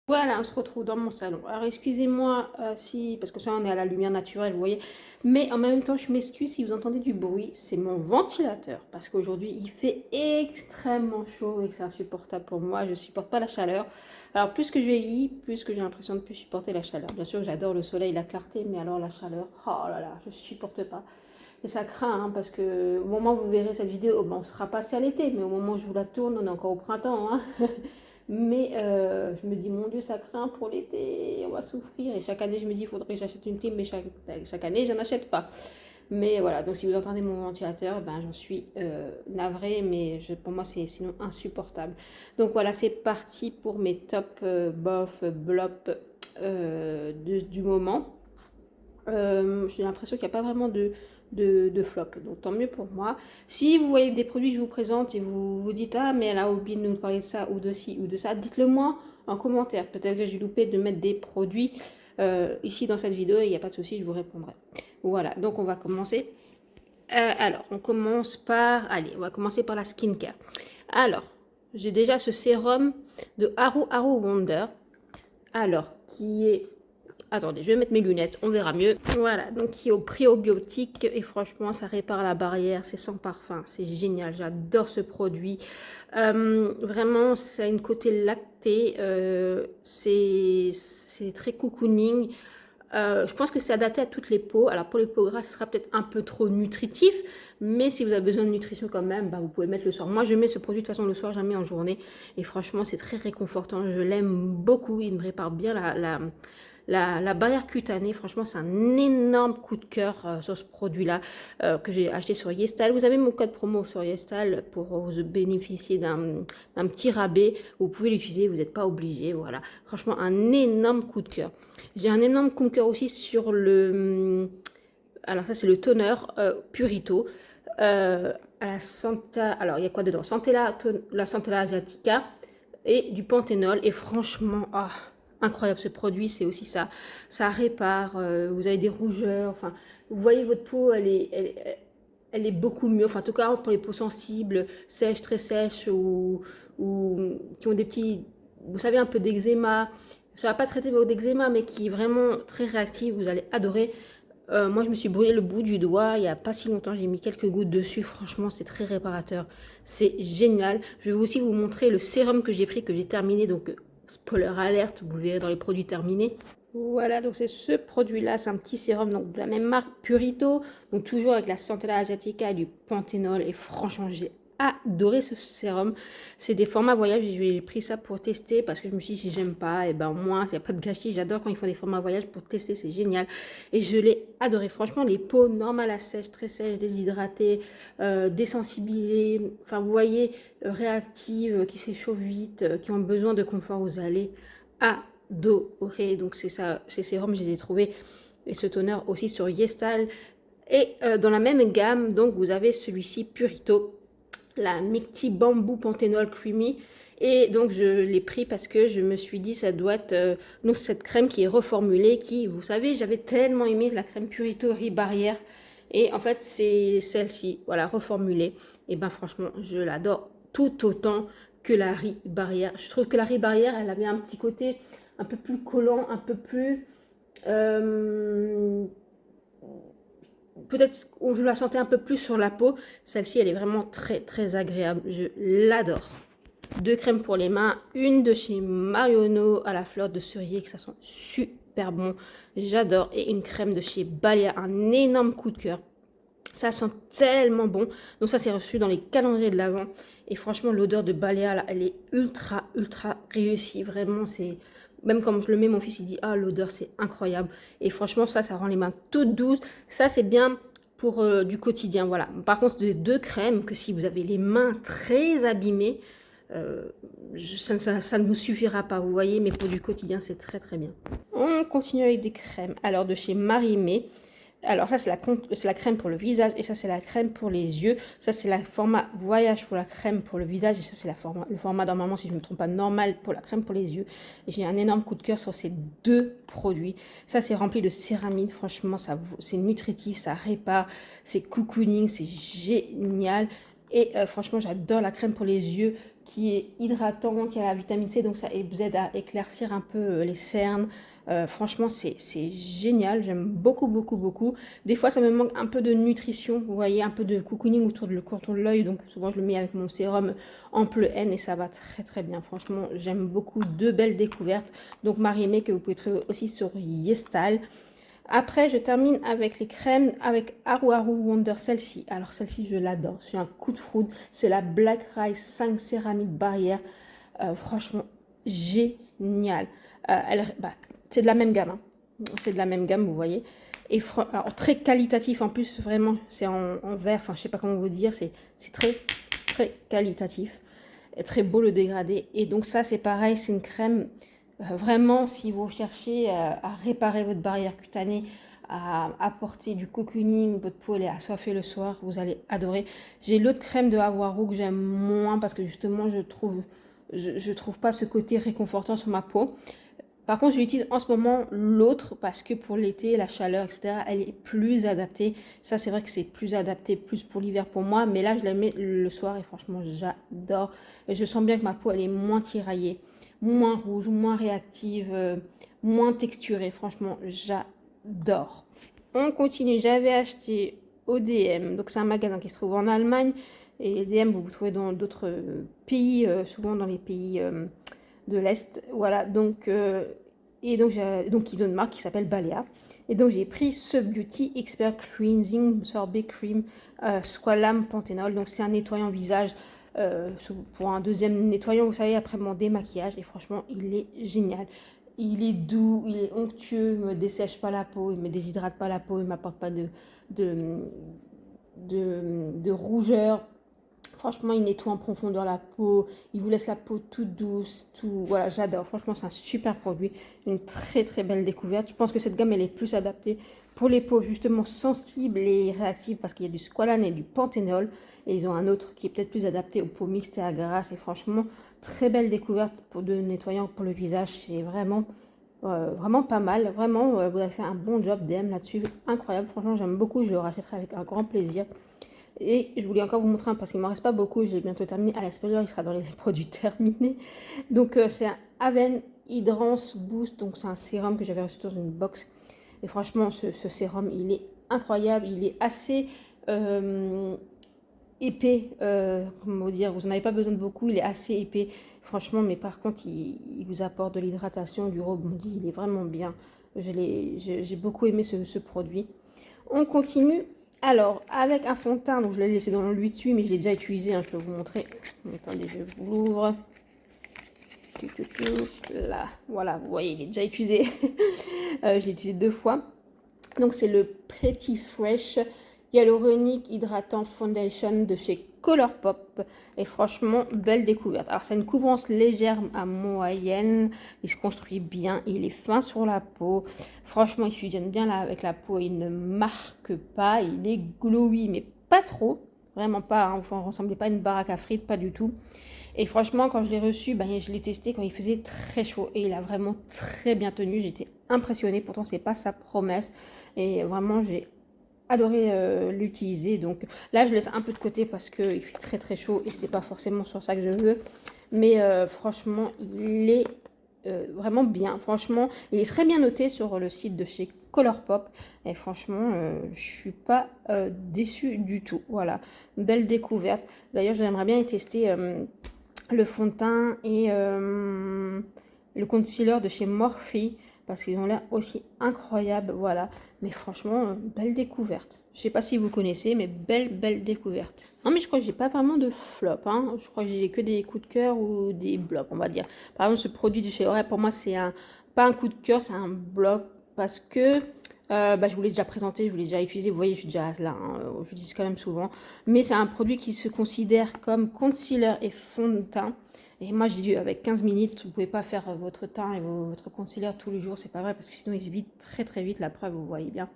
Voilà, on se retrouve dans mon salon. Alors excusez-moi si, parce que ça on est à la lumière naturelle, vous voyez, mais en même temps je m'excuse si vous entendez du bruit, c'est mon ventilateur, parce qu'aujourd'hui il fait extrêmement chaud et que c'est insupportable pour moi, je ne supporte pas la chaleur. Alors plus que je vieillis, plus que j'ai l'impression de ne plus supporter la chaleur. Bien sûr j'adore le soleil, la clarté, mais alors la chaleur, oh là là, je ne supporte pas. Et ça craint, hein, parce que au moment où vous verrez cette vidéo, bon, on sera passé à l'été, mais au moment où je vous la tourne, on est encore au printemps, hein. Mais je me dis, mon Dieu, ça craint pour l'été, on va souffrir. Et chaque année, je me dis, il faudrait que j'achète une clim, mais chaque année, je n'en achète pas. Mais voilà, donc si vous entendez mon ventilateur, ben, j'en suis navrée, mais pour moi, c'est sinon insupportable. Donc voilà, c'est parti pour mes top bof, blop du moment. J'ai l'impression qu'il n'y a pas vraiment de flop, donc tant mieux pour moi. Si vous voyez des produits que je vous présente et vous vous dites ah mais elle a oublié de nous parler de ça ou de ci ou de ça, dites-le moi en commentaire. Peut-être que j'ai loupé de mettre des produits ici dans cette vidéo et il n'y a pas de souci, je vous répondrai. Voilà, donc on va commencer. Alors on commence par, allez, on va commencer par la skincare. Alors j'ai déjà ce sérum de Haru Haru Wonder, alors qui est, attendez, je vais mettre mes lunettes, on verra mieux. Voilà, donc qui est au probiotique et franchement, ça répare la barrière, c'est sans parfum, c'est génial, j'adore ce produit. Vraiment, ça a une côté lacté, c'est très cocooning. Je pense que c'est adapté à toutes les peaux. Alors pour les peaux grasses, ce sera peut-être un peu trop nutritif, mais si vous avez besoin de nutrition quand même, bah, vous pouvez mettre le soir. Moi, je mets ce produit de toute façon le soir, jamais en journée. Et franchement, c'est très réconfortant. Je l'aime beaucoup. Il me répare bien la barrière cutanée. Franchement, c'est un énorme coup de cœur sur ce produit-là que j'ai acheté sur Yestal. Vous avez mon code promo sur Yestal pour vous bénéficier d'un petit rabais. Vous pouvez l'utiliser, vous n'êtes pas obligé. Voilà, franchement, un énorme coup de cœur. J'ai un énorme coup de cœur aussi sur le... Alors ça, c'est le toner Purito. À la Santa... Alors, il y a quoi dedans? La Santella Asiatica et du panthénol. Et franchement, ah, incroyable ce produit, c'est aussi ça. Ça répare, vous avez des rougeurs, enfin, vous voyez votre peau, elle est beaucoup mieux. Enfin, en tout cas, pour les peaux sensibles, sèches, très sèches, ou qui ont des petits, vous savez, un peu d'eczéma. Ça va pas traiter votre eczéma, mais qui est vraiment très réactif, vous allez adorer. Moi, je me suis brûlé le bout du doigt il n'y a pas si longtemps. J'ai mis quelques gouttes dessus. Franchement, c'est très réparateur. C'est génial. Je vais aussi vous montrer le sérum que j'ai pris, que j'ai terminé. Donc, spoiler alerte, vous le verrez dans les produits terminés. Voilà, donc c'est ce produit-là. C'est un petit sérum donc de la même marque, Purito. Donc, toujours avec la Centella Asiatica et du panthénol. Et franchement, j'ai adoré ce sérum. C'est des formats voyage, j'ai pris ça pour tester parce que je me suis dit si j'aime pas, et ben moi il n'y a pas de gâchis. J'adore quand ils font des formats voyage pour tester, c'est génial. Et je l'ai adoré. Franchement, les peaux normales à sèche, très sèches, déshydratées, désensibilisées, enfin vous voyez, réactives, qui s'échauffent vite, qui ont besoin de confort, vous allez adorer. Donc c'est ça, ces sérums, je les ai trouvés, et ce toner aussi sur Yestal. Et dans la même gamme, donc vous avez celui-ci Purito, la Micti Bamboo Panthénol Creamy. Et donc je l'ai pris parce que je me suis dit ça doit être donc cette crème qui est reformulée, qui, vous savez, j'avais tellement aimé la crème Purito Riz Barrière, et en fait c'est celle-ci, voilà, reformulée. Et ben franchement je l'adore tout autant que la Riz Barrière. Je trouve que la Riz Barrière, elle avait un petit côté un peu plus collant, un peu plus peut-être je la sentais un peu plus sur la peau. Celle-ci, elle est vraiment très très agréable. Je l'adore. Deux crèmes pour les mains. Une de chez Marionneau à la fleur de cerisier, que ça sent super bon. J'adore. Et une crème de chez Balea. Un énorme coup de cœur. Ça sent tellement bon. Donc ça, c'est reçu dans les calendriers de l'Avent. Et franchement, l'odeur de Balea, là, elle est ultra ultra réussie. Vraiment, c'est... Même quand je le mets, mon fils, il dit « Ah, l'odeur, c'est incroyable ». Et franchement, ça rend les mains toutes douces. Ça, c'est bien pour du quotidien, voilà. Par contre, des deux crèmes, que si vous avez les mains très abîmées, ça ne vous suffira pas, vous voyez. Mais pour du quotidien, c'est très, très bien. On continue avec des crèmes. Alors, de chez Marie-Mé. Alors ça, c'est la crème pour le visage et ça, c'est la crème pour les yeux. Ça, c'est le format voyage pour la crème pour le visage et ça, c'est le format normalement, si je ne me trompe pas, normal pour la crème pour les yeux. Et j'ai un énorme coup de cœur sur ces deux produits. Ça, c'est rempli de céramide. Franchement, c'est nutritif, ça répare, c'est cocooning, c'est génial. Et franchement, j'adore la crème pour les yeux qui est hydratant, qui a la vitamine C, donc ça vous aide à éclaircir un peu les cernes. Franchement, c'est génial. J'aime beaucoup, beaucoup, beaucoup. Des fois, ça me manque un peu de nutrition. Vous voyez, un peu de cocooning autour du courton de l'œil. Donc, souvent, je le mets avec mon sérum Ample N et ça va très, très bien. Franchement, j'aime beaucoup. Deux belles découvertes. Donc, Marie-Aimée, que vous pouvez trouver aussi sur YesStyle. Après, je termine avec les crèmes avec Aru Aru Wonder. Celle-ci, alors celle-ci, je l'adore. C'est un coup de foudre. C'est la Black Rice 5 céramique barrière. Franchement, génial. C'est de la même gamme. Hein. C'est de la même gamme, vous voyez. Et alors, très qualitatif en plus, vraiment. C'est en verre. Enfin, je sais pas comment vous dire. C'est très, très qualitatif. Et très beau le dégradé. Et donc ça, c'est pareil. C'est une crème... Vraiment, si vous cherchez à réparer votre barrière cutanée, à apporter du cocooning, votre peau elle est assoiffée le soir, vous allez adorer. J'ai l'autre crème de Hawaru que j'aime moins parce que justement je trouve pas ce côté réconfortant sur ma peau. Par contre, j'utilise en ce moment l'autre parce que pour l'été, la chaleur, etc., elle est plus adaptée. Ça, c'est vrai que c'est plus adapté, plus pour l'hiver pour moi. Mais là, je la mets le soir et franchement, j'adore. Et je sens bien que ma peau, elle est moins tiraillée, moins rouge, moins réactive, moins texturée. Franchement, j'adore. On continue. J'avais acheté au DM. Donc, c'est un magasin qui se trouve en Allemagne. Et DM, vous trouvez dans d'autres pays, souvent dans les pays... de l'Est, voilà, donc ils ont une marque qui s'appelle Balea, et donc j'ai pris ce Beauty Expert Cleansing Sorbet Cream Squalane Panthenol, donc c'est un nettoyant visage pour un deuxième nettoyant, vous savez, après mon démaquillage, et franchement, il est génial. Il est doux, il est onctueux, il me dessèche pas la peau, il me déshydrate pas la peau, il m'apporte pas de, de rougeur. Franchement, il nettoie en profondeur la peau, il vous laisse la peau toute douce, tout. Voilà, j'adore. Franchement, c'est un super produit, une très très belle découverte. Je pense que cette gamme, elle est plus adaptée pour les peaux justement sensibles et réactives parce qu'il y a du squalane et du panthénol. Et ils ont un autre qui est peut-être plus adapté aux peaux mixtes et à grasses. Et franchement, très belle découverte de nettoyant pour le visage. C'est vraiment pas mal. Vraiment, vous avez fait un bon job DM là-dessus. Incroyable. Franchement, j'aime beaucoup. Je le rachèterai avec un grand plaisir. Et je voulais encore vous montrer un parce qu'il ne m'en reste pas beaucoup. J'ai bientôt terminé. À l'extérieur, il sera dans les produits terminés. Donc, c'est un Aven Hydrance Boost. Donc, c'est un sérum que j'avais reçu dans une box. Et franchement, ce sérum, il est incroyable. Il est assez épais. Comment vous dire, vous n'en avez pas besoin de beaucoup. Il est assez épais. Franchement, mais par contre, il vous apporte de l'hydratation, du rebondis. Il est vraiment bien. J'ai beaucoup aimé ce produit. On continue. Alors, avec un fond de teint, donc je l'ai laissé dans l'huile mais je l'ai déjà utilisé, hein, je peux vous montrer. Attendez, je vous l'ouvre. Là, voilà, vous voyez, il est déjà utilisé. Je l'ai utilisé 2 fois. Donc, c'est le Pretty Fresh Hyaluronic Hydratant Foundation de chez Colourpop. Et franchement, belle découverte. Alors, c'est une couvrance légère à moyenne. Il se construit bien. Il est fin sur la peau. Franchement, il fusionne bien là avec la peau. Il ne marque pas. Il est glowy, mais pas trop. Vraiment pas. Hein. Vous ne ressemblez pas à une baraque à frites, pas du tout. Et franchement, quand je l'ai reçu, je l'ai testé quand il faisait très chaud. Et il a vraiment très bien tenu. J'étais impressionnée. Pourtant, c'est pas sa promesse. Et vraiment, j'ai adoré l'utiliser. Donc là, je laisse un peu de côté parce qu'il fait très très chaud et c'est pas forcément sur ça que je veux. Mais franchement, il est vraiment bien. Franchement, il est très bien noté sur le site de chez Colourpop. Et franchement, je suis pas déçue du tout. Voilà, belle découverte. D'ailleurs, j'aimerais bien tester le fond de teint et le concealer de chez Morphe parce qu'ils ont l'air aussi incroyables, voilà. Mais franchement, belle découverte. Je sais pas si vous connaissez, mais belle découverte. Non, mais je crois que j'ai pas vraiment de flop, hein. Je crois que j'ai que des coups de cœur ou des blops, on va dire. Par exemple, ce produit de chez L'Oréal, pour moi, c'est pas un coup de cœur, c'est un blop parce que je vous l'ai déjà présenté, je vous l'ai déjà utilisé, vous voyez, je suis déjà là, hein, je dis quand même souvent. Mais c'est un produit qui se considère comme concealer et fond de teint. Et moi, j'ai dit, avec 15 minutes, vous ne pouvez pas faire votre teint et votre concealer tous les jours, c'est pas vrai, parce que sinon, il se vide très très vite, la preuve, vous voyez bien.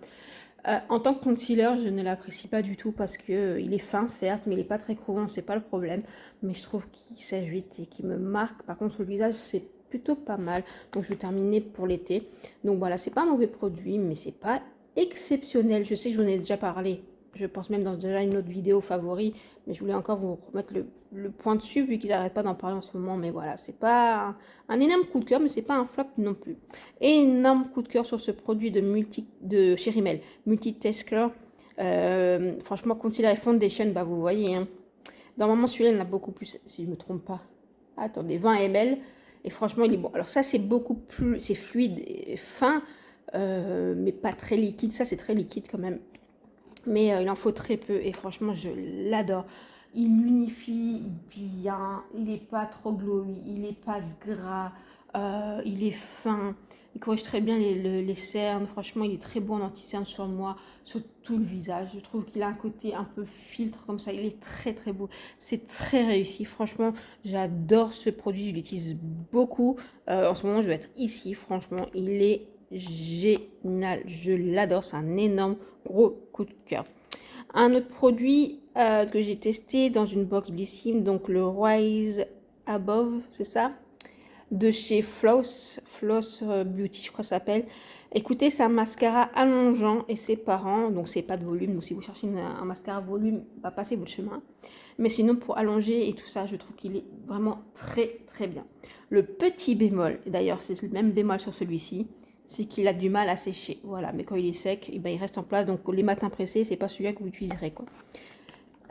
En tant que concealer, je ne l'apprécie pas du tout parce que il est fin, certes, mais il n'est pas très crevant, c'est pas le problème. Mais je trouve qu'il sèche vite et qu'il me marque. Par contre, sur le visage, c'est plutôt pas mal. Donc, je vais terminer pour l'été. Donc, voilà, c'est pas un mauvais produit, mais c'est pas exceptionnel. Je sais que j'en ai déjà parlé. Je pense même dans déjà une autre vidéo favori. Mais je voulais encore vous remettre le point dessus, vu qu'ils n'arrêtent pas d'en parler en ce moment. Mais voilà, c'est pas un énorme coup de cœur, mais c'est pas un flop non plus. Énorme coup de cœur sur ce produit de chez Rimmel, Multitasker. Franchement, concealer et foundation, bah vous voyez. Hein. Normalement, celui-là, il y en a beaucoup plus, si je ne me trompe pas. Attendez, 20 ml. Et franchement, il est bon. Alors ça, c'est beaucoup plus, c'est fluide et fin, mais pas très liquide. Ça, c'est très liquide quand même. Mais il en faut très peu et franchement, je l'adore. Il unifie bien, il n'est pas trop glowy, il n'est pas gras, il est fin, il corrige très bien les cernes. Franchement, il est très bon en anti-cerne sur moi, sur tout le visage. Je trouve qu'il a un côté un peu filtre comme ça, il est très très beau. C'est très réussi, franchement, j'adore ce produit, je l'utilise beaucoup. En ce moment, je vais être ici, franchement, il est génial, je l'adore, c'est un énorme gros coup de cœur. Un autre produit que j'ai testé dans une box Blissim, donc le Rise Above, c'est ça, de chez Floss Beauty, je crois que ça s'appelle. Écoutez, c'est un mascara allongeant et séparant, donc c'est pas de volume, donc si vous cherchez un mascara volume, va passer votre chemin. Mais sinon, pour allonger et tout ça, je trouve qu'il est vraiment très très bien. Le petit bémol, et d'ailleurs c'est le même bémol sur celui-ci, c'est qu'il a du mal à sécher. Voilà, mais quand il est sec, et ben, il reste en place. Donc les matins pressés, c'est pas celui-là que vous utiliserez, quoi.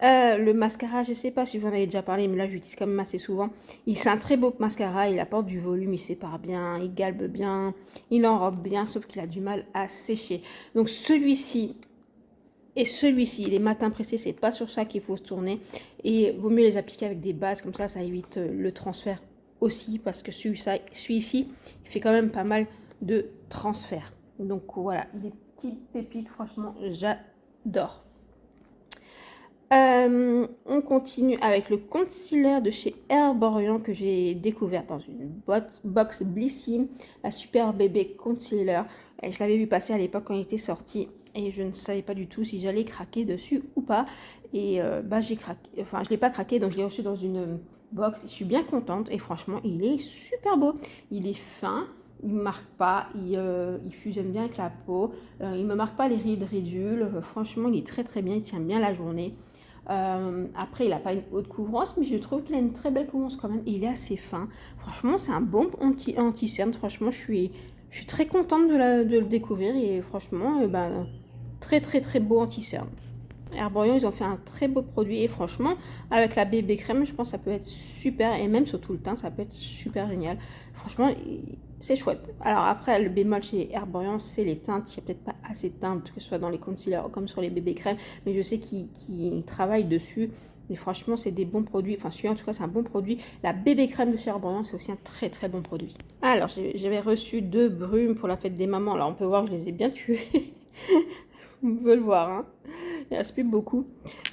Le mascara, je sais pas si vous en avez déjà parlé, mais là j'utilise quand même assez souvent. C'est un très beau mascara, il apporte du volume, il sépare bien, il galbe bien, il enrobe bien, sauf qu'il a du mal à sécher. Donc celui-ci et celui-ci, les matins pressés, c'est pas sur ça qu'il faut se tourner. Et vaut mieux les appliquer avec des bases, comme ça évite le transfert aussi, parce que celui-ci, il fait quand même pas mal de transfert. Donc voilà, des petites pépites, franchement, j'adore. On continue avec le concealer de chez Herborian que j'ai découvert dans une box Blissim, la Super Bébé Concealer. Et je l'avais vu passer à l'époque quand il était sorti et je ne savais pas du tout si j'allais craquer dessus ou pas. Et bah j'ai craqué, enfin je l'ai pas craqué, donc je l'ai reçu dans une box. Je suis bien contente et franchement il est super beau. Il est fin, il ne marque pas, il fusionne bien avec la peau, il ne me marque pas les rides ridules. Franchement il est très très bien, il tient bien la journée. Après, il n'a pas une haute couvrance, mais je trouve qu'il a une très belle couvrance quand même. Il est assez fin. Franchement, c'est un bon anti-cerne. Franchement, je suis très contente de le découvrir. Et franchement, très très très beau anti-cerne. Herborian, ils ont fait un très beau produit. Et franchement, avec la bébé crème, je pense que ça peut être super. Et même sur tout le teint, ça peut être super génial. Franchement, c'est chouette. Alors après, le bémol chez Herborian, c'est les teintes. Il n'y a peut-être pas assez de teintes, que ce soit dans les concealers comme sur les bébés crèmes. Mais je sais qu'ils travaillent dessus. Mais franchement, c'est des bons produits. Enfin, celui-là, en tout cas, c'est un bon produit. La bébé crème de chez Herborian, c'est aussi un très très bon produit. Alors, j'avais reçu 2 brumes pour la fête des mamans. Alors, on peut voir que je les ai bien tuées. Vous pouvez le voir, hein. Il ne reste plus beaucoup.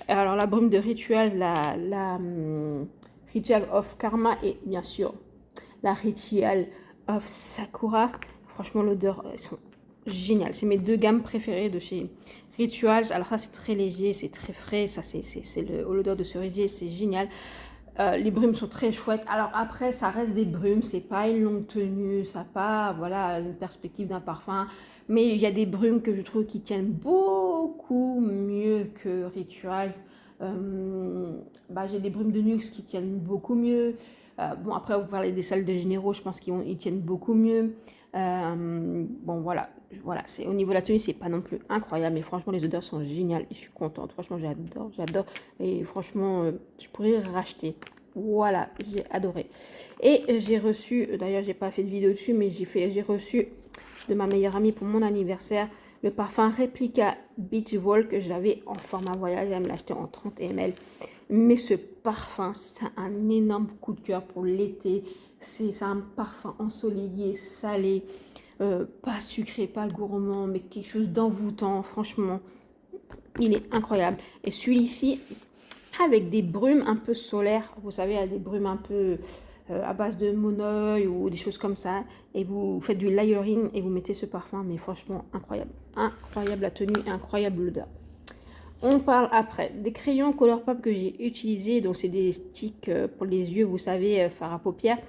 Alors, la brume de Ritual, Ritual of Karma et bien sûr la Ritual of Sakura. Franchement, l'odeur, elles sont géniales. C'est mes 2 gammes préférées de chez Rituals. Alors, ça, c'est très léger, c'est très frais. Ça, c'est l'odeur de cerisier, c'est génial. Les brumes sont très chouettes. Alors après, ça reste des brumes, c'est pas une longue tenue, ça n'a pas voilà, une perspective d'un parfum. Mais il y a des brumes que je trouve qui tiennent beaucoup mieux que Rituals. J'ai des brumes de Nuxe qui tiennent beaucoup mieux. Bon, après, vous parlez des salles de généraux, je pense qu'ils tiennent beaucoup mieux. Bon, voilà, c'est au niveau de la tenue, c'est pas non plus incroyable, mais franchement, les odeurs sont géniales et je suis contente. Franchement, j'adore. Et franchement, je pourrais racheter. Voilà, j'ai adoré. Et j'ai reçu, d'ailleurs, j'ai pas fait de vidéo dessus, mais j'ai reçu de ma meilleure amie pour mon anniversaire le parfum Replica Beach Ball que j'avais en format voyage. Elle me l'a acheté en 30 ml. Mais ce parfum, c'est un énorme coup de cœur pour l'été. C'est un parfum ensoleillé, salé, pas sucré, pas gourmand, mais quelque chose d'envoûtant. Franchement, il est incroyable. Et celui-ci, avec des brumes un peu solaires, vous savez, des brumes un peu à base de monoeil ou des choses comme ça. Et vous faites du layering et vous mettez ce parfum. Mais franchement, incroyable. Incroyable la tenue et incroyable l'odeur. On parle après des crayons Colourpop que j'ai utilisés. Donc, c'est des sticks pour les yeux, vous savez, fard à paupières.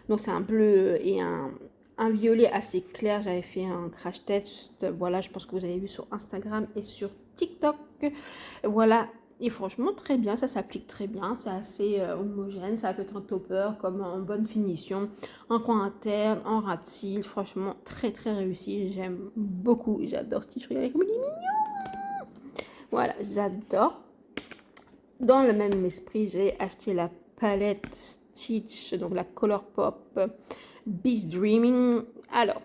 Donc, c'est un bleu et un violet assez clair. J'avais fait un crash test. Voilà, je pense que vous avez vu sur Instagram et sur TikTok. Voilà. Et franchement, très bien. Ça s'applique très bien. C'est assez homogène. Ça peut être un topper comme en bonne finition, en coin interne, en ras de cils. Franchement, très, très réussi. J'aime beaucoup. J'adore ce t-shirt. Regardez comme il est mignon. Voilà, j'adore. Dans le même esprit, j'ai acheté la palette Stitch, donc la Colourpop Beach Dreaming. Alors,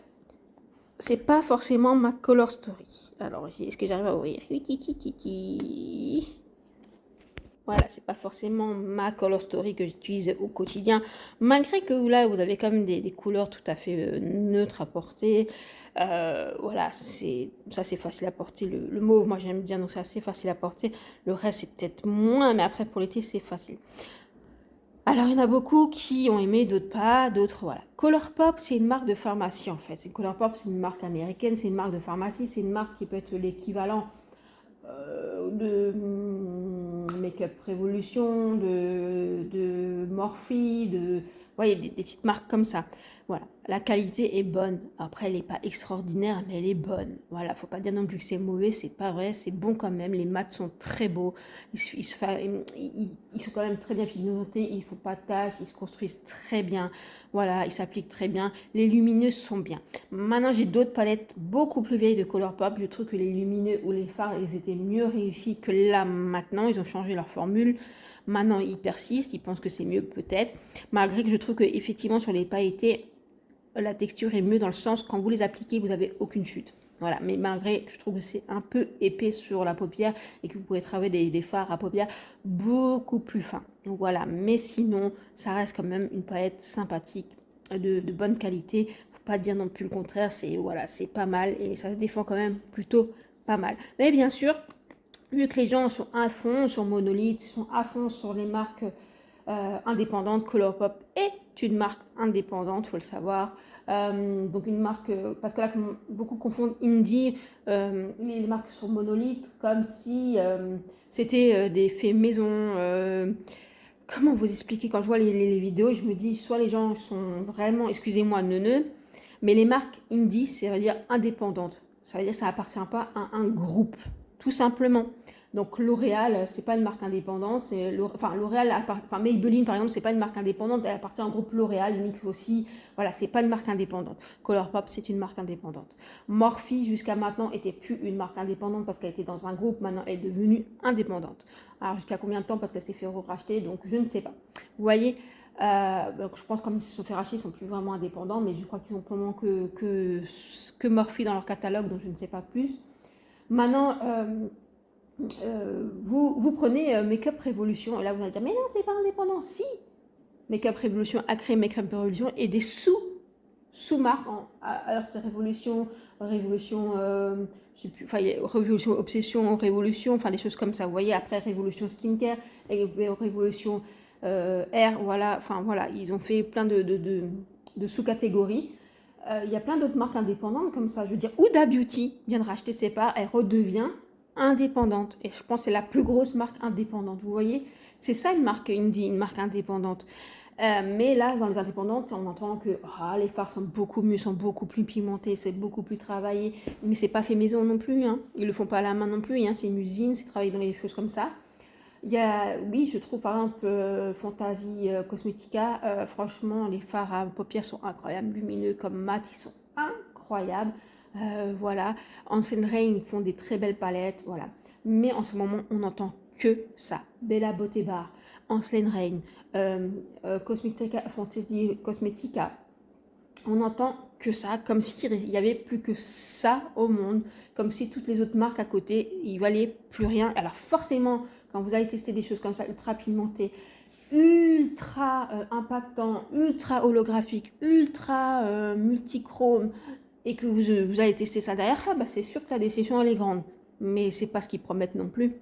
c'est pas forcément ma color story. Alors, est-ce que j'arrive à ouvrir? Voilà, c'est pas forcément ma color story que j'utilise au quotidien, malgré que là, vous avez quand même des couleurs tout à fait neutres à porter. Voilà, ça c'est facile à porter. Le mauve, moi j'aime bien, donc c'est assez facile à porter. Le reste, c'est peut-être moins, mais après pour l'été, c'est facile. Alors, il y en a beaucoup qui ont aimé, d'autres pas, d'autres, voilà. Colourpop, c'est une marque de pharmacie, en fait. Colourpop, c'est une marque américaine, c'est une marque de pharmacie, c'est une marque qui peut être l'équivalent de Make-up Revolution, de Morphe, de... Vous voyez, des petites marques comme ça. Voilà, la qualité est bonne. Après, elle n'est pas extraordinaire, mais elle est bonne. Voilà, faut pas dire non plus que c'est mauvais, c'est pas vrai, c'est bon quand même. Les mats sont très beaux. Ils sont quand même très bien pigmentés, ils font pas de taches, ils se construisent très bien. Voilà, ils s'appliquent très bien. Les lumineux sont bien. Maintenant, j'ai d'autres palettes beaucoup plus vieilles de Colourpop. Je trouve que les lumineux ou les fards, ils étaient mieux réussis que là maintenant. Ils ont changé leur formule. Maintenant, ils persistent. Ils pensent que c'est mieux peut-être. Malgré que je trouve que effectivement sur les pailletés, la texture est mieux dans le sens quand vous les appliquez, vous n'avez aucune chute. Voilà, mais malgré que je trouve que c'est un peu épais sur la paupière et que vous pouvez travailler des fards à paupières beaucoup plus fins. Donc voilà, mais sinon, ça reste quand même une palette sympathique, de bonne qualité. Faut pas dire non plus le contraire, c'est voilà, c'est pas mal et ça se défend quand même plutôt pas mal. Mais bien sûr, vu que les gens sont à fond sur Monolith, sont à fond sur les marques indépendante. Colourpop est une marque indépendante, il faut le savoir. Donc une marque, parce que là beaucoup confondent indie, les marques sur Monolith, comme si c'était des faits maison. Comment vous expliquer? Quand je vois les vidéos, je me dis soit les gens sont vraiment, excusez-moi, neuneux, mais les marques indie, ça veut dire indépendantes. Ça veut dire que ça appartient pas à un groupe, tout simplement. Donc L'Oréal, c'est pas une marque indépendante, enfin L'Oréal, enfin Maybelline par exemple, c'est pas une marque indépendante, elle appartient au groupe L'Oréal, NYX aussi, voilà, c'est pas une marque indépendante. Colourpop, c'est une marque indépendante. Morphe jusqu'à maintenant était plus une marque indépendante parce qu'elle était dans un groupe, maintenant elle est devenue indépendante. Alors jusqu'à combien de temps? Parce qu'elle s'est fait racheter, donc je ne sais pas. Vous voyez, donc je pense que comme ils se sont fait racheter, ils sont plus vraiment indépendants, mais je crois qu'ils ont pour le moment que Morphe dans leur catalogue, donc je ne sais pas plus. Maintenant, vous prenez Make-up Revolution, et là vous allez dire, mais non, c'est pas indépendant. Si, Make-up Revolution a créé Make-up Revolution et des sous-marques, alors c'est Révolution, je sais plus, enfin, Révolution Obsession, Révolution, enfin des choses comme ça. Vous voyez, après Révolution Skincare et Révolution Hair, voilà, enfin voilà, ils ont fait plein de sous-catégories. Il y a plein d'autres marques indépendantes comme ça. Je veux dire, Huda Beauty vient de racheter ses parts, elle redevient indépendante. Et je pense que c'est la plus grosse marque indépendante. Vous voyez, c'est ça une marque indie, une marque indépendante. Mais là, dans les indépendantes, on entend que les fards sont beaucoup mieux, sont beaucoup plus pimentés, c'est beaucoup plus travaillé. Mais c'est pas fait maison non plus. Hein. Ils le font pas à la main non plus. Hein. C'est une usine, c'est travaillé dans les choses comme ça. Il y a, oui, je trouve par exemple Fantasy Cosmetica, franchement, les fards à paupières sont incroyables, lumineux comme mat, ils sont incroyables. Voilà, Ancient Rain, ils font des très belles palettes, voilà. Mais en ce moment, on n'entend que ça. Bella Beauté Bar, Ancient Rain, Cosmetica, Fantasy Cosmetica, on n'entend que ça, comme s'il n'y avait plus que ça au monde, comme si toutes les autres marques à côté, il ne valait plus rien. Alors forcément, quand vous allez tester des choses comme ça, ultra pimentées, ultra impactant, ultra holographique, ultra multichrome, et que vous allez tester ça derrière, c'est sûr que la déception elle est grande. Mais c'est pas ce qu'ils promettent non plus.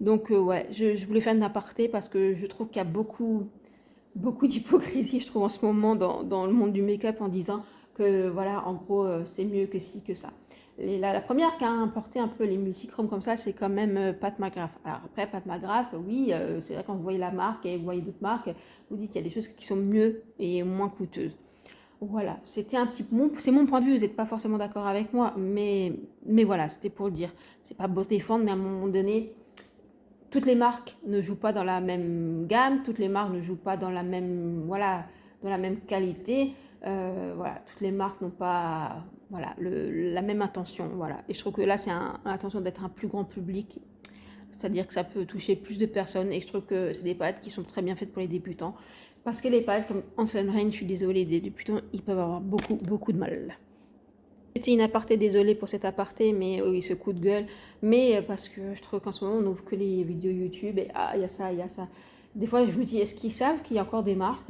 Donc ouais, je voulais faire un aparté parce que je trouve qu'il y a beaucoup beaucoup d'hypocrisie, je trouve, en ce moment dans le monde du make-up en disant que, voilà, en gros, c'est mieux que ci, que ça. La première qui a importé un peu les multichromes comme ça, c'est quand même Pat McGrath. Alors après, Pat McGrath, oui, c'est vrai quand vous voyez la marque et vous voyez d'autres marques, vous dites qu'il y a des choses qui sont mieux et moins coûteuses. Voilà, c'était un petit peu c'est mon point de vue, vous n'êtes pas forcément d'accord avec moi, mais voilà, c'était pour le dire. C'est pas beau défendre, mais à un moment donné, toutes les marques ne jouent pas dans la même gamme, toutes les marques ne jouent pas dans la même, voilà, dans la même qualité. Voilà, toutes les marques n'ont pas, voilà, la même intention. Voilà. Et je trouve que là, c'est l'intention d'être un plus grand public. C'est-à-dire que ça peut toucher plus de personnes. Et je trouve que c'est des palettes qui sont très bien faites pour les débutants. Parce que les palettes comme Anselm Rain, je suis désolée, les débutants, ils peuvent avoir beaucoup de mal. C'était une aparté, désolée pour cet aparté, mais oui, ce coup de gueule. Mais parce que je trouve qu'en ce moment, on n'ouvre que les vidéos YouTube et il y a ça, il y a ça. Des fois, je me dis, est-ce qu'ils savent qu'il y a encore des marques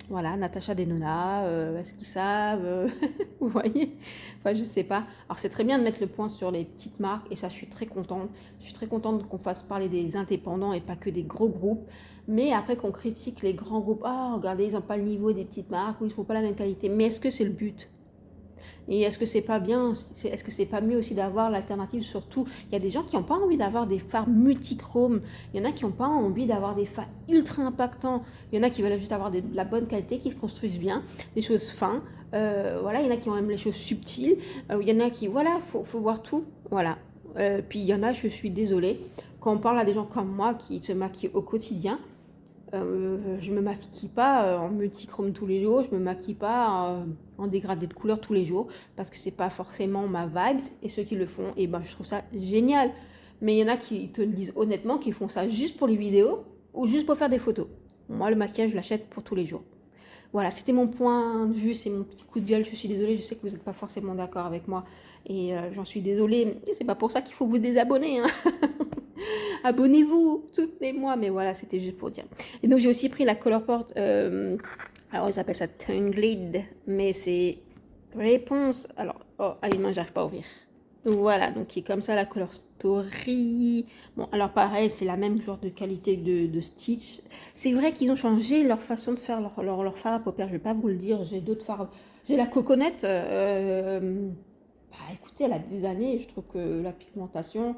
voilà, Natacha Denona, est-ce qu'ils savent vous voyez? Enfin, je sais pas. Alors, c'est très bien de mettre le point sur les petites marques et ça, je suis très contente. Je suis très contente qu'on fasse parler des indépendants et pas que des gros groupes. Mais après qu'on critique les grands groupes, ah, regardez, ils n'ont pas le niveau des petites marques ou ils ne font pas la même qualité. Mais est-ce que c'est le but? Et est-ce que c'est pas bien, est-ce que c'est pas mieux aussi d'avoir l'alternative? Surtout, il y a des gens qui n'ont pas envie d'avoir des fards multichromes, il y en a qui n'ont pas envie d'avoir des fards ultra impactants, il y en a qui veulent juste avoir de la bonne qualité, qui se construisent bien, des choses fines, voilà, il y en a qui ont même les choses subtiles, il y en a qui, voilà, faut voir tout, voilà. Puis il y en a, je suis désolée, quand on parle à des gens comme moi qui se maquillent au quotidien, je me maquille pas en multichrome tous les jours, je me maquille pas en dégradé de couleur tous les jours parce que c'est pas forcément ma vibe et ceux qui le font, et ben je trouve ça génial. Mais il y en a qui te le disent honnêtement, qui font ça juste pour les vidéos ou juste pour faire des photos. Moi, le maquillage, je l'achète pour tous les jours. Voilà, c'était mon point de vue, c'est mon petit coup de gueule. Je suis désolée, je sais que vous n'êtes pas forcément d'accord avec moi et j'en suis désolée. Et c'est pas pour ça qu'il faut vous désabonner, hein. Abonnez-vous, soutenez-moi, mais voilà, c'était juste pour dire. Et donc j'ai aussi pris la Colourpop, alors ils appellent ça Tongue Lead, mais c'est réponse, alors, oh, allez, non, j'arrive pas à ouvrir. Voilà, donc qui est comme ça la Color Story. Bon, alors pareil, c'est la même genre de qualité de Stitch. C'est vrai qu'ils ont changé leur façon de faire leur fard à paupières, je vais pas vous le dire, j'ai d'autres fards. J'ai la Coconut, bah écoutez, elle a des années, je trouve que la pigmentation...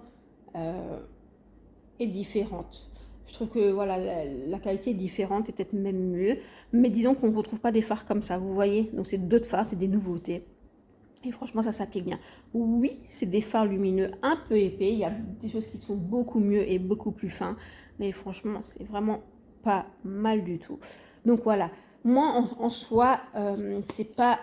est différente. Je trouve que voilà, la qualité est différente et peut-être même mieux. Mais disons qu'on ne retrouve pas des fards comme ça, vous voyez. Donc c'est d'autres fards, c'est des nouveautés. Et franchement, ça s'applique bien. Oui, c'est des fards lumineux un peu épais. Il y a des choses qui sont beaucoup mieux et beaucoup plus fins. Mais franchement, c'est vraiment pas mal du tout. Donc voilà. Moi, en soi, c'est pas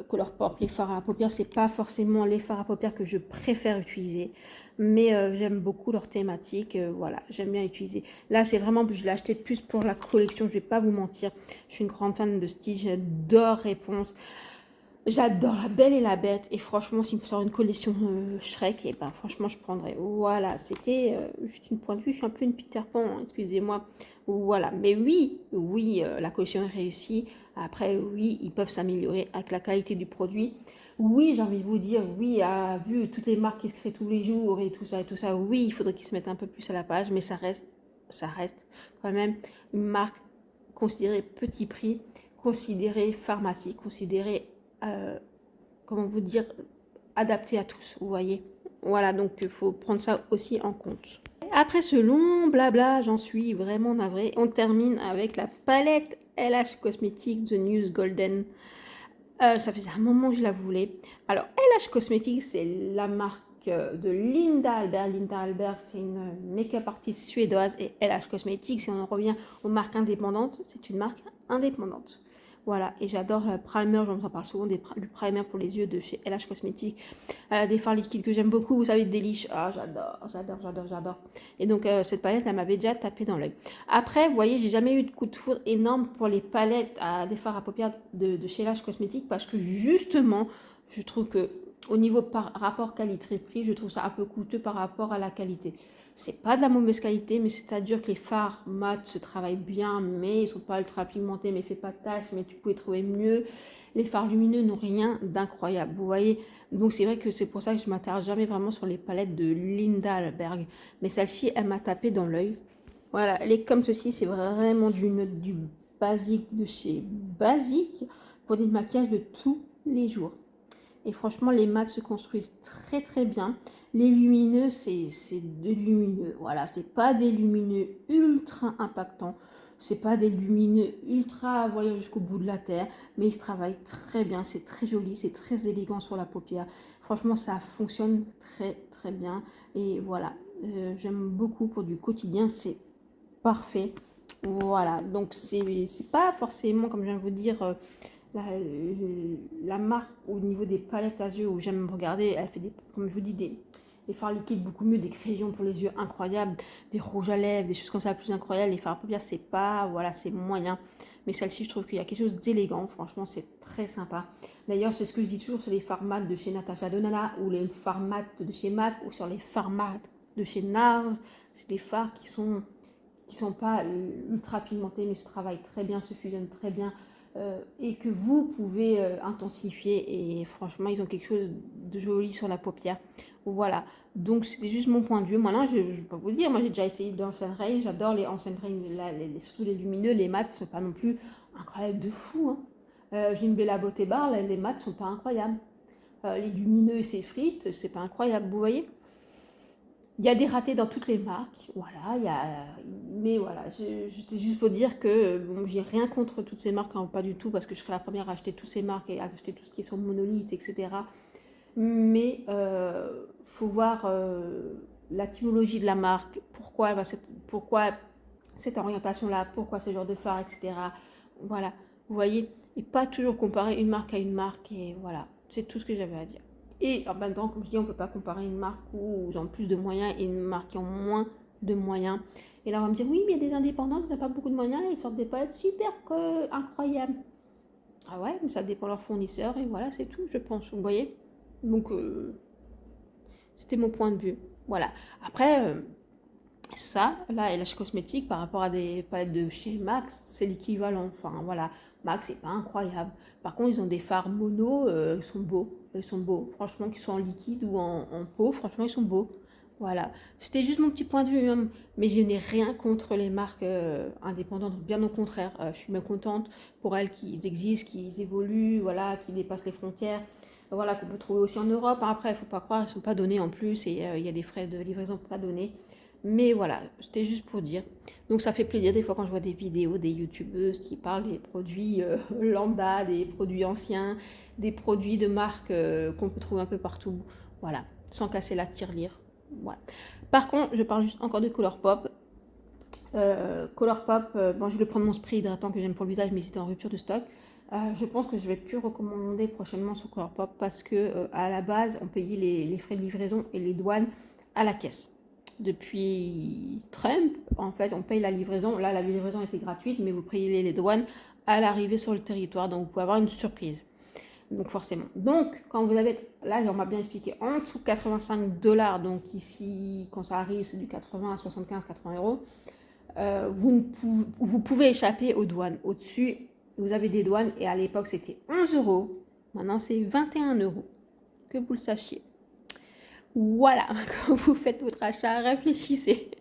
Colourpop, les fards à paupières, c'est pas forcément les fards à paupières que je préfère utiliser. Mais j'aime beaucoup leur thématique, voilà, j'aime bien utiliser. Là, c'est vraiment, je l'ai acheté plus pour la collection, je vais pas vous mentir. Je suis une grande fan de Stitch, j'adore Réponse. J'adore La Belle et la Bête. Et franchement, s'il me sort une collection Shrek, et ben franchement, je prendrais. Voilà, c'était juste une point de vue. Je suis un peu une Peter Pan, hein, excusez-moi. Voilà, mais oui, oui, la collection est réussie. Après, oui, ils peuvent s'améliorer avec la qualité du produit. Oui, j'ai envie de vous dire, oui, vu toutes les marques qui se créent tous les jours et tout ça, oui, il faudrait qu'ils se mettent un peu plus à la page, mais ça reste quand même une marque considérée petit prix, considérée pharmacie, considérée comment vous dire, adapté à tous, vous voyez. Voilà, donc il faut prendre ça aussi en compte. Après ce long blabla, j'en suis vraiment navrée. On termine avec la palette LH Cosmetics The News Golden. Ça faisait un moment que je la voulais. Alors, LH Cosmetics, c'est la marque de Linda Albert. Linda Albert, c'est une make-up artiste suédoise et LH Cosmetics, si on en revient aux marques indépendantes, c'est une marque indépendante. Voilà, et j'adore le primer, j'en parle souvent du primer pour les yeux de chez LH Cosmetics. Elle a des fards liquides que j'aime beaucoup, vous savez, Delish. Ah, j'adore. Et donc, cette palette, elle m'avait déjà tapé dans l'œil. Après, vous voyez, j'ai jamais eu de coup de foudre énorme pour les palettes des fards à paupières de chez LH Cosmetics parce que justement, je trouve que au niveau par rapport qualité-prix, je trouve ça un peu coûteux par rapport à la qualité. C'est pas de la mauvaise qualité, mais c'est-à-dire que les fards mat se travaillent bien, mais ils sont pas ultra pigmentés, mais fait pas de taches, mais tu pouvais trouver mieux. Les fards lumineux n'ont rien d'incroyable, vous voyez. Donc c'est vrai que c'est pour ça que je m'attarde jamais vraiment sur les palettes de Linda Alberg. Mais celle-ci, elle m'a tapé dans l'œil. Voilà, les comme ceci, c'est vraiment du basique de chez Basique pour des maquillages de tous les jours. Et franchement, les mats se construisent très très bien. Les lumineux, c'est de lumineux. Voilà, c'est pas des lumineux ultra impactants. C'est pas des lumineux ultra voyant jusqu'au bout de la terre. Mais ils se travaillent très bien. C'est très joli, c'est très élégant sur la paupière. Franchement, ça fonctionne très très bien. Et voilà, j'aime beaucoup pour du quotidien. C'est parfait. Voilà, donc c'est pas forcément, comme je viens de vous dire, la marque au niveau des palettes à yeux où j'aime regarder, elle fait des, comme je vous dis, des fards liquides beaucoup mieux, des crayons pour les yeux incroyables, des rouges à lèvres, des choses comme ça plus incroyables. Les fards à paupières, c'est pas, voilà, c'est moyen. Mais celle-ci, je trouve qu'il y a quelque chose d'élégant. Franchement, c'est très sympa. D'ailleurs, c'est ce que je dis toujours sur les fards mat de chez Natasha Denona ou les fards mat de chez MAC ou sur les fards mat de chez NARS. C'est des fards qui sont pas ultra pigmentés, mais se travaillent très bien, se fusionnent très bien. Et que vous pouvez intensifier et franchement ils ont quelque chose de joli sur la paupière. Voilà, donc c'était juste mon point de vue. Maintenant je vais pas vous le dire, moi j'ai déjà essayé d'Ancient Rain, j'adore les Ancient Rain, surtout les lumineux, les mats sont pas non plus incroyables de fou, hein. J'ai une Bella Beauté Bar, les mats sont pas incroyables. Les lumineux et ces frites, c'est pas incroyable, vous voyez. Il y a des ratés dans toutes les marques, voilà, mais voilà, j'étais juste pour dire que bon, j'ai rien contre toutes ces marques, hein, pas du tout, parce que je serais la première à acheter toutes ces marques et à acheter tout ce qui est sur monolithe, etc. Mais faut voir la typologie de la marque, pourquoi cette orientation-là, pourquoi ce genre de phare, etc. Voilà, vous voyez, et pas toujours comparer une marque à une marque, et voilà, c'est tout ce que j'avais à dire. Et en même temps, comme je dis, on ne peut pas comparer une marque où ils ont plus de moyens et une marque qui ont moins de moyens. Et là, on va me dire, oui, mais il y a des indépendants qui n'ont pas beaucoup de moyens et ils sortent des palettes super incroyables. Ah ouais, mais ça dépend de leurs fournisseurs et voilà, c'est tout, je pense, vous voyez. Donc, c'était mon point de vue. Voilà. Après, ça, là, et l'âge cosmétique par rapport à des palettes de chez Max, c'est l'équivalent. Enfin, voilà, Max, c'est pas incroyable. Par contre, ils ont des fards mono, ils sont beaux. Ils sont beaux. Franchement, qu'ils soient en liquide ou en peau, franchement, ils sont beaux. Voilà. C'était juste mon petit point de vue, hein. Mais je n'ai rien contre les marques indépendantes. Bien au contraire, je suis bien contente pour elles qu'ils existent, qu'ils évoluent, voilà, qu'ils dépassent les frontières. Voilà, qu'on peut trouver aussi en Europe. Après, il ne faut pas croire, elles ne sont pas données en plus et il y a des frais de livraison pas donnés. Mais voilà, c'était juste pour dire. Donc ça fait plaisir des fois quand je vois des vidéos des youtubeuses qui parlent des produits lambda, des produits anciens, des produits de marque qu'on peut trouver un peu partout. Voilà, sans casser la tirelire. Voilà. Par contre, je parle juste encore de Colourpop. Colourpop, bon, je vais prendre mon spray hydratant que j'aime pour le visage, mais c'était en rupture de stock. Je pense que je vais plus recommander prochainement sur Colourpop parce que à la base, on payait les frais de livraison et les douanes à la caisse. Depuis Trump, en fait, on paye la livraison. Là, la livraison était gratuite, mais vous payez les douanes à l'arrivée sur le territoire. Donc, vous pouvez avoir une surprise. Donc, forcément. Donc, quand vous avez, là, on m'a bien expliqué, en dessous de 85 $, donc ici, quand ça arrive, c'est du 80 à 75, 80 euros, vous pouvez échapper aux douanes. Au-dessus, vous avez des douanes, et à l'époque, c'était 11 euros. Maintenant, c'est 21 euros. Que vous le sachiez. Voilà, quand vous faites votre achat, réfléchissez.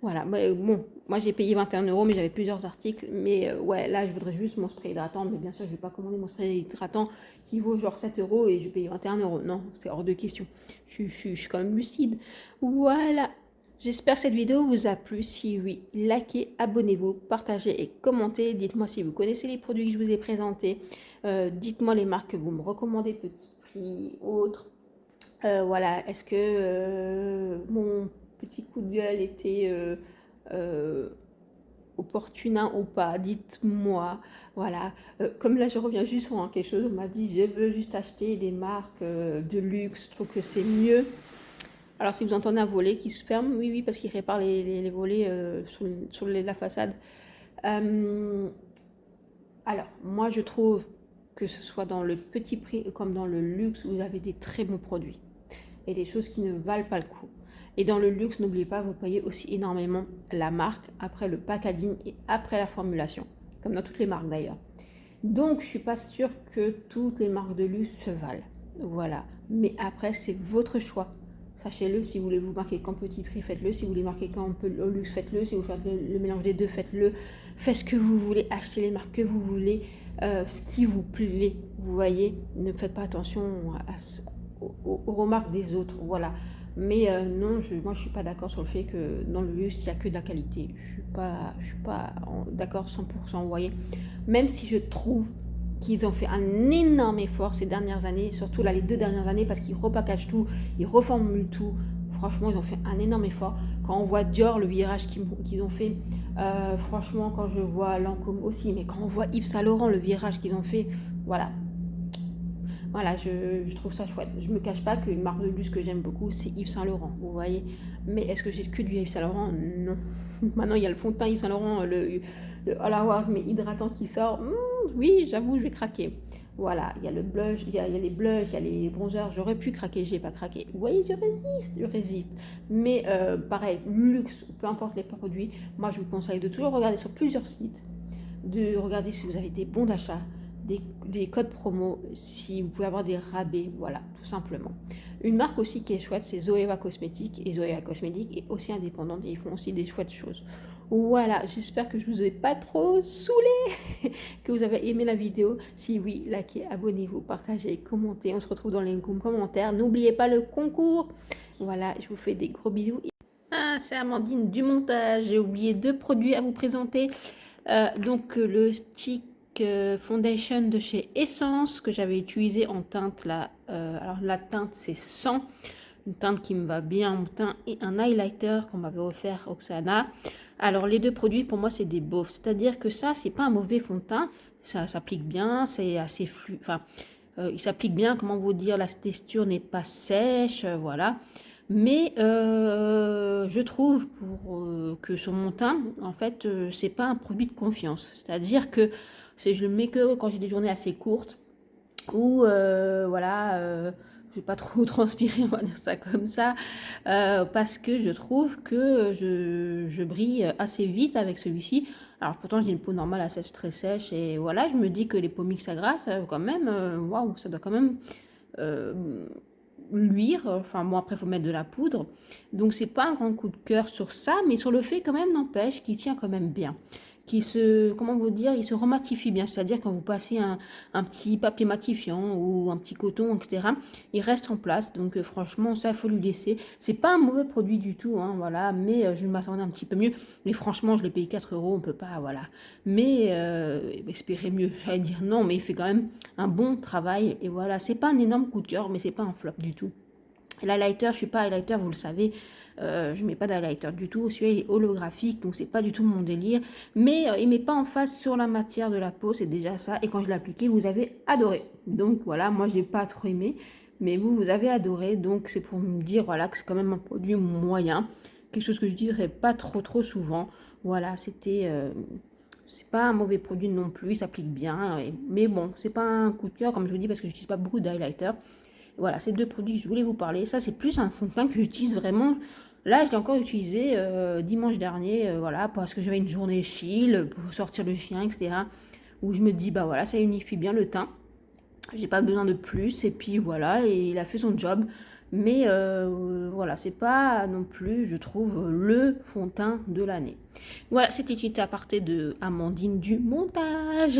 Voilà, bon, moi j'ai payé 21 euros, mais j'avais plusieurs articles. Mais ouais, là je voudrais juste mon spray hydratant. Mais bien sûr, je ne vais pas commander mon spray hydratant qui vaut genre 7 euros et je vais payer 21 euros. Non, c'est hors de question. Je suis quand même lucide. Voilà, j'espère que cette vidéo vous a plu. Si oui, likez, abonnez-vous, partagez et commentez. Dites-moi si vous connaissez les produits que je vous ai présentés. Dites-moi les marques que vous me recommandez, petit prix, autres. Voilà, est-ce que mon petit coup de gueule était opportun ou pas? Dites-moi. Voilà, comme là je reviens juste sur quelque chose, on m'a dit je veux juste acheter des marques de luxe, je trouve que c'est mieux. Alors si vous entendez un volet qui se ferme, oui, oui, parce qu'il répare les volets sur la façade. Alors, moi je trouve que ce soit dans le petit prix comme dans le luxe, vous avez des très bons produits et des choses qui ne valent pas le coup. Et dans le luxe, n'oubliez pas, vous payez aussi énormément la marque, après le packaging et après la formulation, comme dans toutes les marques d'ailleurs. Donc, je ne suis pas sûre que toutes les marques de luxe se valent. Voilà. Mais après, c'est votre choix. Sachez-le, si vous voulez vous marquer qu'en petit prix, faites-le. Si vous voulez marquer qu'en luxe, faites-le. Si vous faites le mélange des deux, faites-le. Faites ce que vous voulez, achetez les marques que vous voulez, ce qui vous plaît. Vous voyez, ne faites pas attention aux remarques des autres. Voilà. Mais non, moi je suis pas d'accord sur le fait que dans le luxe, il n'y a que de la qualité. Je suis pas d'accord 100%, vous voyez. Même si je trouve qu'ils ont fait un énorme effort ces dernières années, surtout là les 2 dernières années, parce qu'ils repackagent tout, ils reformulent tout. Franchement, ils ont fait un énorme effort. Quand on voit Dior, le virage qu'ils ont fait, franchement, quand je vois Lancôme aussi, mais quand on voit Yves Saint Laurent, le virage qu'ils ont fait, voilà. Voilà, je trouve ça chouette. Je me cache pas qu'une marque de luxe que j'aime beaucoup, c'est Yves Saint Laurent, vous voyez. Mais est-ce que j'ai que du Yves Saint Laurent? Non. Maintenant, il y a le fond de teint Yves Saint Laurent, le All Hours, mais hydratant qui sort. Oui, j'avoue, je vais craquer. Voilà, il y a le blush, il y a les blushs, il y a les bronzers. J'aurais pu craquer, j'ai pas craqué. Vous voyez, je résiste. Mais pareil, luxe, peu importe les produits, moi je vous conseille de toujours regarder sur plusieurs sites, de regarder si vous avez des bons d'achat, des codes promo, si vous pouvez avoir des rabais, voilà, tout simplement. Une marque aussi qui est chouette, c'est Zoeva Cosmetics, et Zoeva Cosmetics est aussi indépendante et ils font aussi des chouettes choses. Voilà, j'espère que je vous ai pas trop saoulé, que vous avez aimé la vidéo. Si oui, likez, abonnez-vous, partagez, commentez. On se retrouve dans les commentaires. N'oubliez pas le concours. Voilà, je vous fais des gros bisous. Ah, c'est Amandine du montage. J'ai oublié 2 produits à vous présenter. Donc le stick foundation de chez Essence que j'avais utilisé en teinte là. Alors la teinte c'est 100, une teinte qui me va bien en teint, et un highlighter qu'on m'avait offert Oksana. Alors les 2 produits pour moi c'est des beaufs, c'est-à-dire que ça c'est pas un mauvais fond de teint, ça s'applique bien, c'est assez fluide, enfin il s'applique bien, comment vous dire, la texture n'est pas sèche, voilà. Mais je trouve que sur mon teint, en fait, c'est pas un produit de confiance. C'est-à-dire que je le mets que quand j'ai des journées assez courtes ou voilà, je vais pas trop transpirer, on va dire ça comme ça, parce que je trouve que je brille assez vite avec celui-ci. Alors pourtant j'ai une peau normale assez très sèche et voilà, je me dis que les peaux mixtes à grasse, quand même, waouh, ça doit quand même luire. Enfin bon, après il faut mettre de la poudre, donc c'est pas un grand coup de cœur sur ça, mais sur le fait quand même n'empêche qu'il tient quand même bien, qui se, comment vous dire, il se rematifie bien, c'est-à-dire quand vous passez un petit papier matifiant ou un petit coton, etc., il reste en place. Donc franchement, ça, il faut lui laisser. C'est pas un mauvais produit du tout, hein, voilà, mais je m'attendais un petit peu mieux. Mais franchement, je l'ai payé 4 euros, on peut pas, voilà. Mais espérer mieux, j'allais dire non, mais il fait quand même un bon travail. Et voilà, c'est pas un énorme coup de cœur, mais c'est pas un flop du tout. L'highlighter, je suis pas highlighter, vous le savez, je mets pas d'highlighter du tout. Celui-là il est holographique, donc c'est pas du tout mon délire. Mais il met pas en face sur la matière de la peau, c'est déjà ça. Et quand je l'ai appliqué, vous avez adoré. Donc voilà, moi j'ai pas trop aimé, mais vous avez adoré. Donc c'est pour me dire voilà que c'est quand même un produit moyen, quelque chose que je dirais pas trop souvent. Voilà, c'était c'est pas un mauvais produit non plus, il s'applique bien. Mais bon, c'est pas un coup de cœur comme je vous dis parce que j'utilise pas beaucoup d'highlighter. Voilà, ces 2 produits que je voulais vous parler. Ça, c'est plus un fond de teint que j'utilise vraiment. Là, je l'ai encore utilisé dimanche dernier, voilà, parce que j'avais une journée chill pour sortir le chien, etc. Où je me dis, bah voilà, ça unifie bien le teint. J'ai pas besoin de plus. Et puis voilà, et il a fait son job. Mais voilà, c'est pas non plus, je trouve, le fond de teint de l'année. Voilà, c'était une aparté de Amandine du montage.